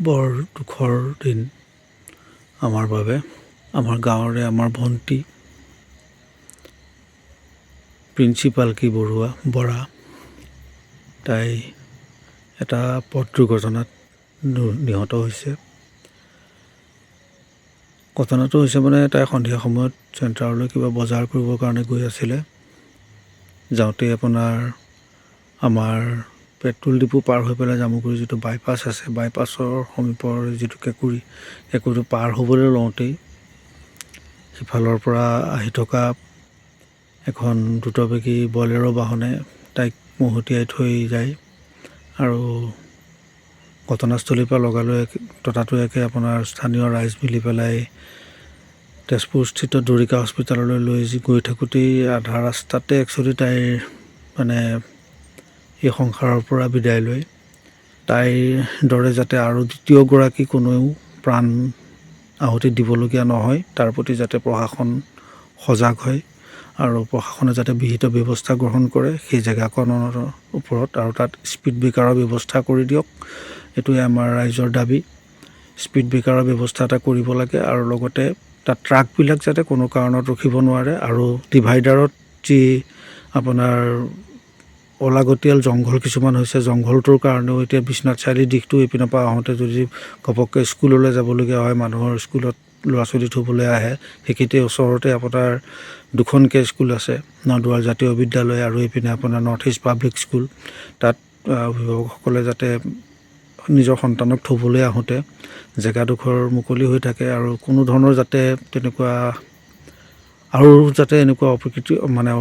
বৰ দুখৰ দিন আমাৰ বাবে। আমাৰ গাঁৱৰে আমাৰ ভণ্টি প্ৰিন্সিপালকী বৰা তাই এটা পথ দুৰ্ঘটনাত নিহত হৈছে। ঘটনাটো হৈছে মানে তাই সন্ধিয়া সময়ত চেণ্টাৰলৈ কিবা বজাৰ কৰিবৰ কাৰণে গৈ আছিলে। যাওঁতে আপোনাৰ আমাৰ পেট্ৰল ডিপু পাৰ হৈ পেলাই জামুগুৰি যিটো বাইপাছ আছে, বাইপাছৰ সমীপৰ যিটো কেঁকুৰিটো পাৰ হ'বলৈ লওঁতেই সিফালৰ পৰা আহি থকা এখন দ্ৰুতবেগী বলেৰ' বাহনে তাইক মহতিয়াই থৈ যায় আৰু ঘটনাস্থলীৰ পৰা লগালগ ততাতৈয়াকৈ আপোনাৰ স্থানীয় ৰাইজ মিলি পেলাই তেজপুৰস্থিত দুৰিকা হস্পিটাললৈ লৈ গৈ থাকোঁতেই আধা ৰাস্তাতে একচুৱেলি তাইৰ মানে এই সংসাৰৰ পৰা বিদায় লৈ তাইৰ দৰে যাতে আৰু দ্বিতীয়গৰাকী কোনেও প্ৰাণ আহুতি দিবলগীয়া নহয়, তাৰ প্ৰতি যাতে প্ৰশাসন সজাগ হয় আৰু প্ৰশাসনে যাতে বিহিত ব্যৱস্থা গ্ৰহণ কৰে সেই জেগাকণৰ ওপৰত, আৰু তাত স্পীড ব্ৰেকাৰৰ ব্যৱস্থা কৰি দিয়ক। এইটোৱে আমাৰ ৰাইজৰ দাবী। স্পীড ব্ৰেকাৰৰ ব্যৱস্থা এটা কৰিব লাগে আৰু লগতে তাত ট্ৰাকবিলাক যাতে কোনো কাৰণত ৰখিব নোৱাৰে, আৰু ডিভাইডাৰত যি আপোনাৰ অলাগতিয়াল জংঘল কিছুমান হৈছে, জংঘলটোৰ কাৰণেও এতিয়া বিশ্বনাথ চাৰিআলি দিশটো এইপিনৰ পৰা আহোঁতে যদি ঘপককৈ স্কুললৈ যাবলগীয়া হয়, মানুহৰ স্কুলত ল'ৰা ছোৱালী থ'বলৈ আহে, সেইখিনিতে ওচৰতে আপোনাৰ দুখনকৈ স্কুল আছে, নদুৱাৰ জাতীয় বিদ্যালয় আৰু এইপিনে আপোনাৰ নৰ্থ ইষ্ট পাব্লিক স্কুল। তাত অভিভাৱকসকলে যাতে নিজৰ সন্তানক থ'বলৈ আহোঁতে জেগাডোখৰ মুকলি হৈ থাকে আৰু কোনো ধৰণৰ যাতে তেনেকুৱা আৰু যাতে এনেকুৱা অপ্ৰকৃতি মানে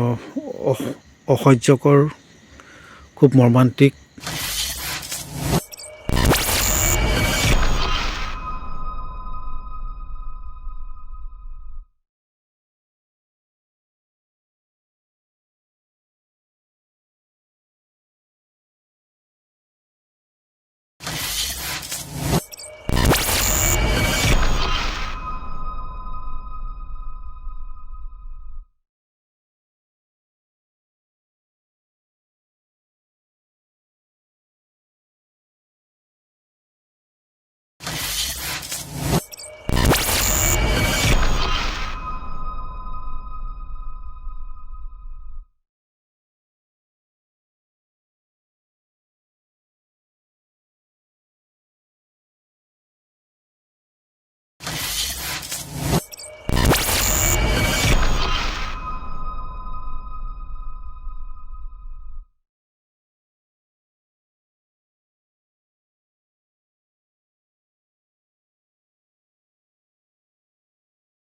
অসহ্যকৰ খুব মৰ্মান্তিক